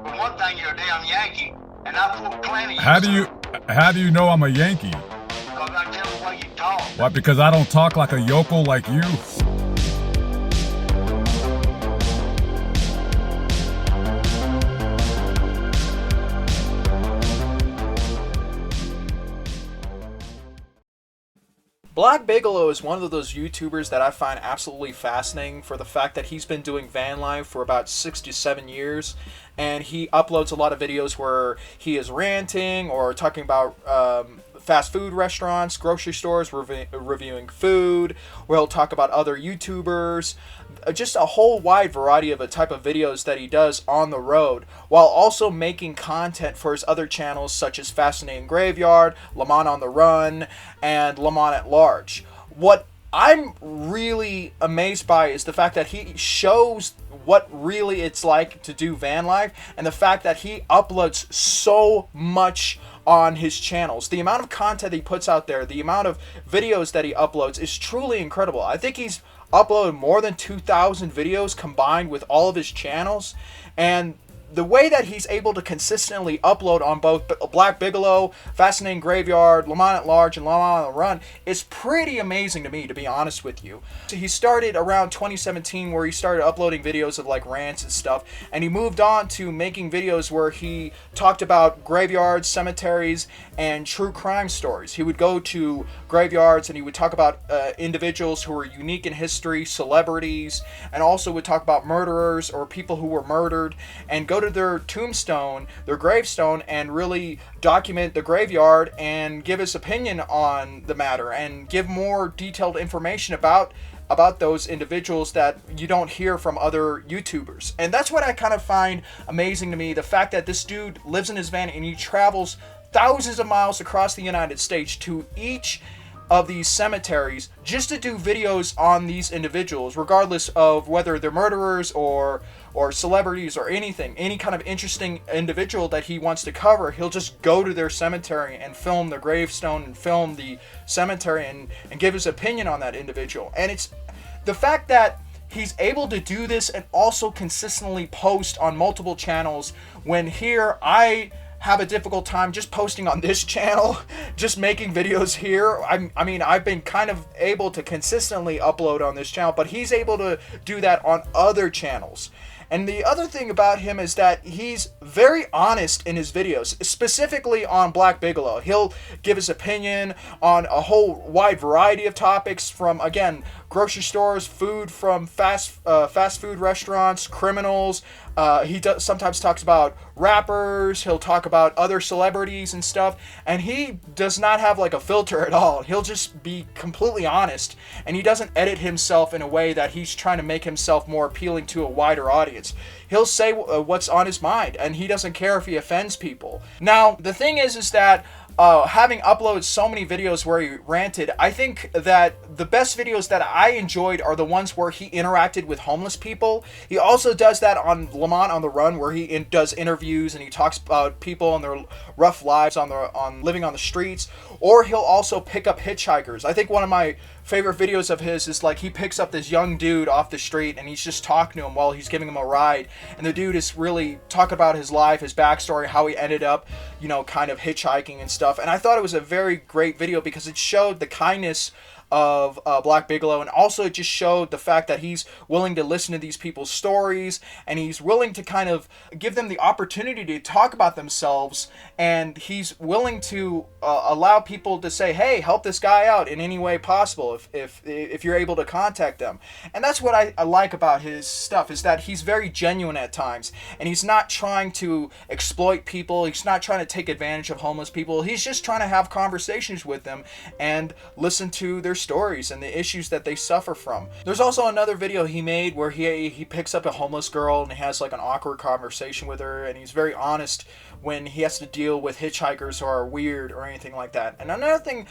For one thing, you're a damn Yankee, and I put plenty of How do you know I'm a Yankee? because I tell the way you talk. What, because I don't talk like a yokel like you? Black Bigalow is one of those YouTubers that I find absolutely fascinating for the fact that he's been doing van life for about 6 to 7 years, and he uploads a lot of videos where he is ranting or talking about fast food restaurants, grocery stores, reviewing food, where he'll talk about other YouTubers, just a whole wide variety of a type of videos that he does on the road, while also making content for his other channels such as Fascinating Graveyard, Lamont on the Run, and Lamont at Large. What I'm really amazed by is the fact that he shows what really it's like to do van life, and the fact that he uploads so much on his channels. The amount of content he puts out there, the amount of videos that he uploads is truly incredible. I think he's uploaded more than 2,000 videos combined with all of his channels, and the way that he's able to consistently upload on both Black Bigalow, Fascinating Graveyard, Lamont at Large, and Lamont on the Run is pretty amazing to me, to be honest with you. So he started around 2017 where he started uploading videos of like rants and stuff, and he moved on to making videos where he talked about graveyards, cemeteries, and true crime stories. He would go to graveyards and he would talk about individuals who were unique in history, celebrities, and also would talk about murderers or people who were murdered, and go to their tombstone, their gravestone, and really document the graveyard and give his opinion on the matter and give more detailed information about those individuals that you don't hear from other YouTubers. And that's what I kind of find amazing to me, the fact that this dude lives in his van and he travels thousands of miles across the United States to each of these cemeteries just to do videos on these individuals, regardless of whether they're murderers or celebrities or anything, any kind of interesting individual that he wants to cover. He'll just go to their cemetery and film their gravestone and film the cemetery and give his opinion on that individual. And it's the fact that he's able to do this and also consistently post on multiple channels, when here I have a difficult time just posting on this channel, just making videos here. I mean, I've been kind of able to consistently upload on this channel, but he's able to do that on other channels. And the other thing about him is that he's very honest in his videos, specifically on Black Bigalow. He'll give his opinion on a whole wide variety of topics, from, again, grocery stores, food from fast food restaurants, criminals. He sometimes talks about rappers. He'll talk about other celebrities and stuff. And he does not have like a filter at all. He'll just be completely honest. And he doesn't edit himself in a way that he's trying to make himself more appealing to a wider audience. He'll say what's on his mind, and he doesn't care if he offends people. Now, the thing is that having uploaded so many videos where he ranted, I think that the best videos that I enjoyed are the ones where he interacted with homeless people. He also does that on Lamont on the Run, where he does interviews and he talks about people and their rough lives on living on the streets. Or he'll also pick up hitchhikers. I think one of my favorite videos of his is like he picks up this young dude off the street and he's just talking to him while he's giving him a ride, and the dude is really talking about his life, his backstory, how he ended up, you know, kind of hitchhiking and stuff. And I thought it was a very great video because it showed the kindness of Black Bigalow, and also it just showed the fact that he's willing to listen to these people's stories, and he's willing to kind of give them the opportunity to talk about themselves, and he's willing to allow people to say, hey, help this guy out in any way possible if you're able to contact them. And that's what I like about his stuff, is that he's very genuine at times, and he's not trying to exploit people. He's not trying to take advantage of homeless people. He's just trying to have conversations with them and listen to their stories and the issues that they suffer from. There's also another video he made where he picks up a homeless girl and he has like an awkward conversation with her, and he's very honest when he has to deal with hitchhikers who are weird or anything like that. And another thing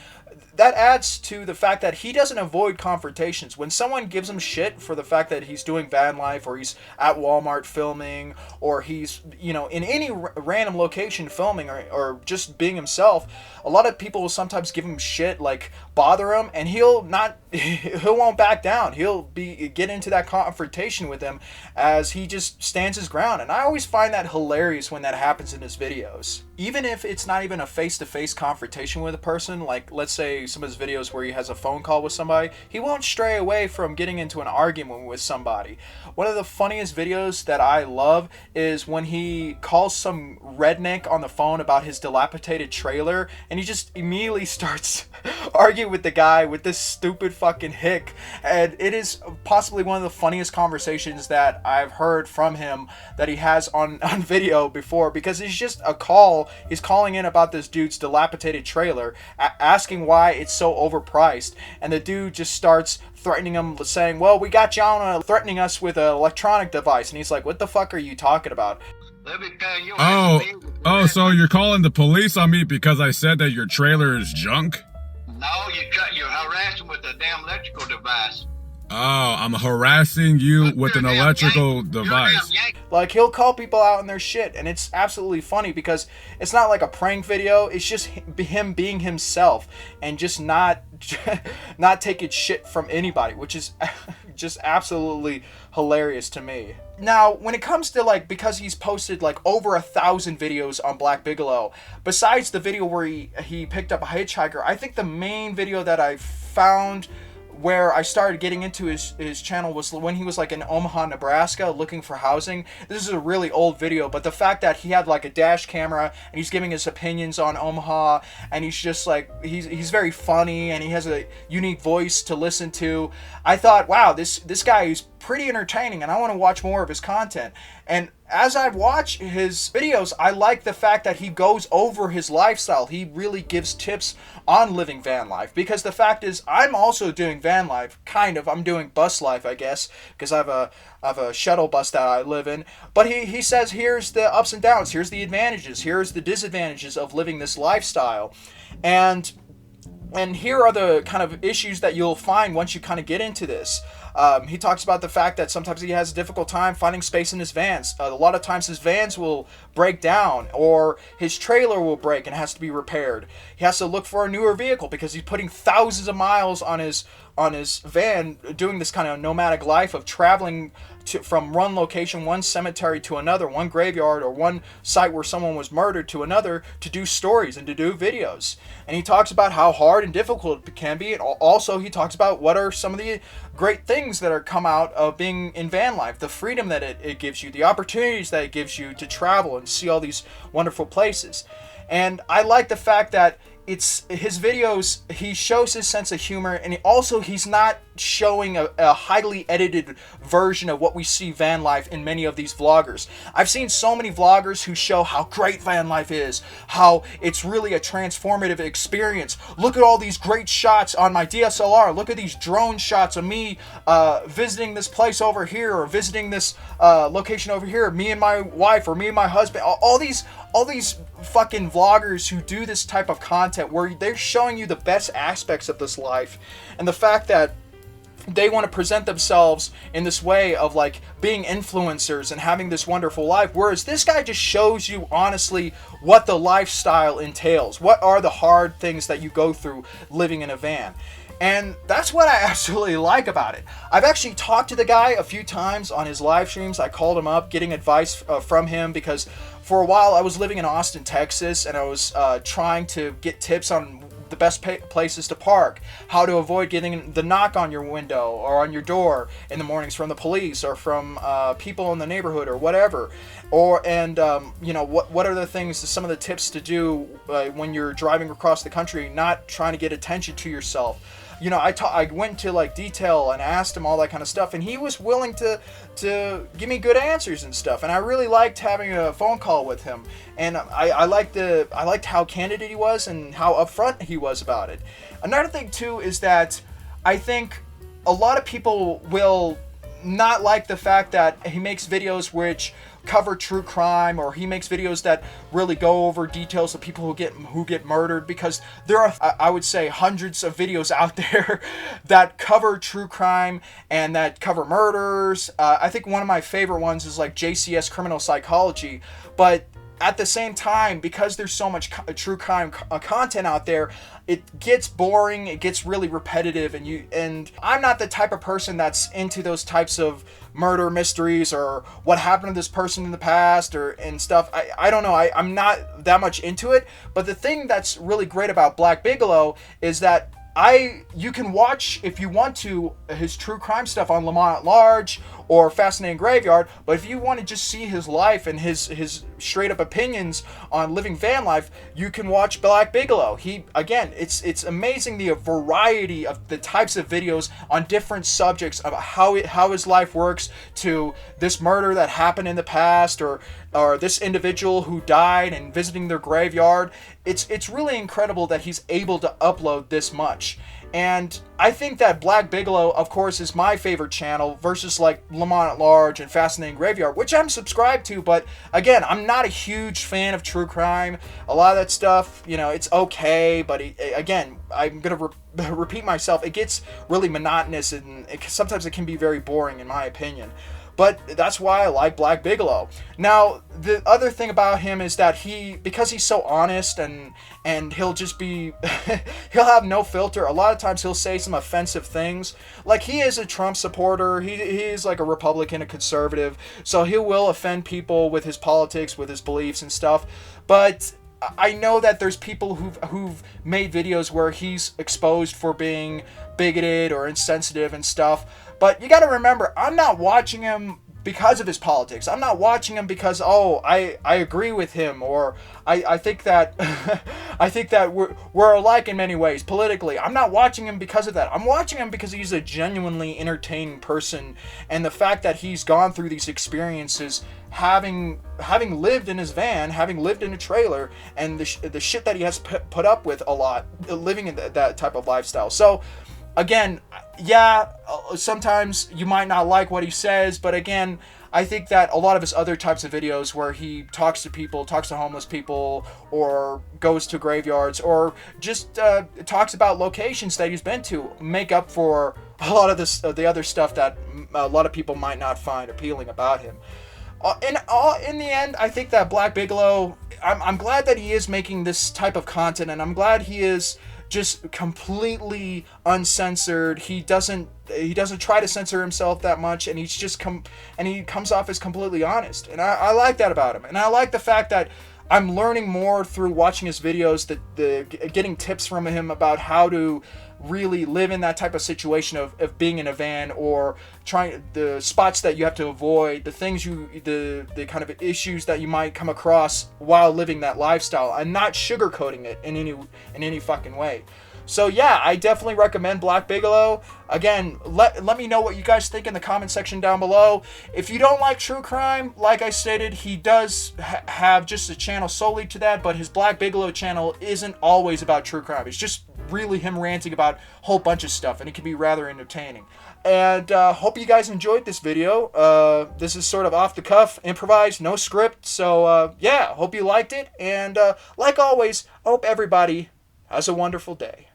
that adds to the fact that he doesn't avoid confrontations. When someone gives him shit for the fact that he's doing van life, or he's at Walmart filming, or he's, you know, in any random location filming, or just being himself, a lot of people will sometimes give him shit, like bother him, and he'll won't back down. He'll get into that confrontation with him as he just stands his ground. And I always find that hilarious when that happens in his videos. Even if it's not even a face-to-face confrontation with a person, like let's say some of his videos where he has a phone call with somebody, he won't stray away from getting into an argument with somebody. One of the funniest videos that I love is when he calls some redneck on the phone about his dilapidated trailer, and he just immediately starts arguing with the guy with this stupid fucking hick. And it is possibly one of the funniest conversations that I've heard from him that he has on video before, because it's just a call. He's calling in about this dude's dilapidated trailer, asking why it's so overpriced, and the dude just starts threatening him, saying, well, we got you on, threatening us with an electronic device. And he's like, what the fuck are you talking about? Let me tell you. So you're calling the police on me because I said that your trailer is junk? No, you're harassing with a damn electrical device. Oh, I'm harassing you with an electrical device. Like, he'll call people out on their shit, and it's absolutely funny because it's not like a prank video. It's just him being himself and just not taking shit from anybody, which is just absolutely hilarious to me. Now, when it comes to, like, because he's posted like over 1,000 videos on Black Bigalow, besides the video where he picked up a hitchhiker, I think the main video that I found where I started getting into his channel was when he was like in Omaha, Nebraska, looking for housing. This is a really old video, but the fact that he had like a dash camera and he's giving his opinions on Omaha, and he's just like, he's very funny and he has a unique voice to listen to. I thought, wow, this guy is pretty entertaining and I want to watch more of his content. And as I watch his videos, I like the fact that he goes over his lifestyle. He really gives tips on living van life, because the fact is, I'm also doing van life, kind of. I'm doing bus life, I guess, because I have a shuttle bus that I live in. But he says, here's the ups and downs, here's the advantages, here's the disadvantages of living this lifestyle. And here are the kind of issues that you'll find once you kind of get into this. He talks about the fact that sometimes he has a difficult time finding space in his vans. A lot of times his vans will break down, or his trailer will break and has to be repaired. He has to look for a newer vehicle because he's putting thousands of miles on his van, doing this kind of nomadic life of traveling from one location, one cemetery to another, one graveyard or one site where someone was murdered to another, to do stories and to do videos. And he talks about how hard and difficult it can be. And also he talks about what are some of the great things that are come out of being in van life, the freedom that it gives you, the opportunities that it gives you to travel and see all these wonderful places. And I like the fact that it's his videos, he shows his sense of humor, and he's not showing a highly edited version of what we see van life in many of these vloggers. I've seen so many vloggers who show how great van life is, how it's really a transformative experience. Look at all these great shots on my DSLR. Look at these drone shots of me visiting this place over here, or visiting this location over here, me and my wife, or me and my husband. All these fucking vloggers who do this type of content where they're showing you the best aspects of this life, and the fact that they want to present themselves in this way of like being influencers and having this wonderful life, whereas this guy just shows you honestly what the lifestyle entails. What are the hard things that you go through living in a van? And that's what I absolutely like about it. I've actually talked to the guy a few times on his live streams. I called him up getting advice from him, because for a while I was living in Austin, Texas, and I was trying to get tips on the best places to park, how to avoid getting the knock on your window or on your door in the mornings from the police or from people in the neighborhood or whatever. What are the things, some of the tips to do when you're driving across the country, not trying to get attention to yourself. I went into like detail and asked him all that kind of stuff, and he was willing to give me good answers and stuff. And I really liked having a phone call with him. And I liked how candid he was and how upfront he was about it. Another thing too is that I think a lot of people will not like the fact that he makes videos which cover true crime, or he makes videos that really go over details of people who get murdered, because there are, I would say, hundreds of videos out there that cover true crime and that cover murders. I think one of my favorite ones is like JCS Criminal Psychology, but at the same time, because there's so much true crime content out there, it gets boring, it gets really repetitive, and I'm not the type of person that's into those types of murder mysteries or what happened to this person in the past and stuff. I don't know, I'm not that much into it. But the thing that's really great about Black Bigalow is that you can watch, if you want to, his true crime stuff on Lamont at Large or Fascinating Graveyard. But if you want to just see his life and his straight up opinions on living van life, you can watch Black Bigalow. It's amazing the variety of the types of videos on different subjects of how his life works, to this murder that happened in the past, or this individual who died, and visiting their graveyard. It's really incredible that he's able to upload this much. And I think that Black Bigalow, of course, is my favorite channel versus like Lamont at Large and Fascinating Graveyard, which I'm subscribed to. But again, I'm not a huge fan of true crime. A lot of that stuff, it's okay. But again, I'm going to repeat myself. It gets really monotonous, and sometimes it can be very boring, in my opinion. But that's why I like Black Bigalow. Now, the other thing about him is that because he's so honest, and he'll just be, he'll have no filter. A lot of times he'll say some offensive things. Like, he is a Trump supporter. He is like a Republican, a conservative. So he will offend people with his politics, with his beliefs and stuff. But I know that there's people who've made videos where he's exposed for being bigoted or insensitive and stuff. But you got to remember, I'm not watching him because of his politics. I'm not watching him because, I agree with him, or I think that I think that we're alike in many ways politically. I'm not watching him because of that. I'm watching him because he's a genuinely entertaining person, and the fact that he's gone through these experiences, having lived in his van, having lived in a trailer, and the shit that he has put up with a lot, living in that type of lifestyle. So again, yeah, sometimes you might not like what he says, but again, I think that a lot of his other types of videos where he talks to people, talks to homeless people, or goes to graveyards, or just talks about locations that he's been to, make up for a lot of the other stuff that a lot of people might not find appealing about him. In the end, I think that Black Bigalow, I'm glad that he is making this type of content, and I'm glad he is just completely uncensored. He doesn't try to censor himself that much, and he comes off as completely honest. And I like that about him. And I like the fact that I'm learning more through watching his videos, getting tips from him about how to really live in that type of situation of being in a van, or trying the spots that you have to avoid, the kind of issues that you might come across while living that lifestyle, and not sugarcoating it in any fucking way. So yeah, I definitely recommend Black Bigalow. Again, let me know what you guys think in the comment section down below. If you don't like true crime, like I stated, he does have just a channel solely to that, but his Black Bigalow channel isn't always about true crime. It's just really him ranting about a whole bunch of stuff, and it can be rather entertaining. And hope you guys enjoyed this video. This is sort of off the cuff, improvised, no script. So yeah, hope you liked it. And like always, I hope everybody has a wonderful day.